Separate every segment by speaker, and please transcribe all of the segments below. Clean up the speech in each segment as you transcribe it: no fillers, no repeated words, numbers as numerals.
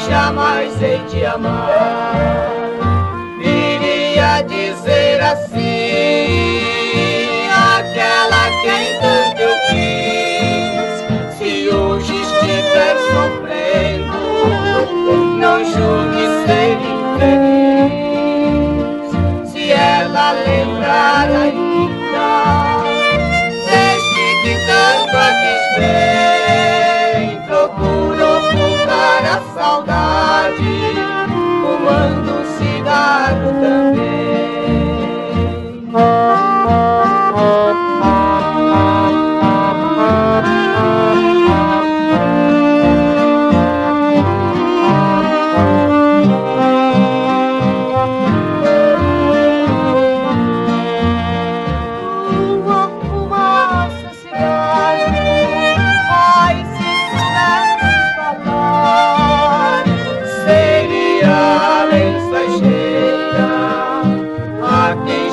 Speaker 1: jamais hei de amar. Iria dizer assim, aquela quem tanto eu quis, se hoje estiver sofrendo, não julgue ser infeliz. Se ela lembrar ainda deste que tanto a quis bem, procura ocultar a saudade, fumando um cigarro também.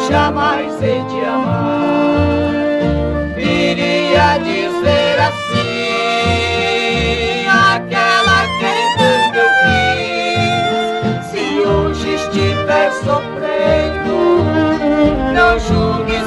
Speaker 1: Jamais hei de amar. Iria dizer assim, aquela quem tanto eu quis, se hoje estiver sofrendo, não julgue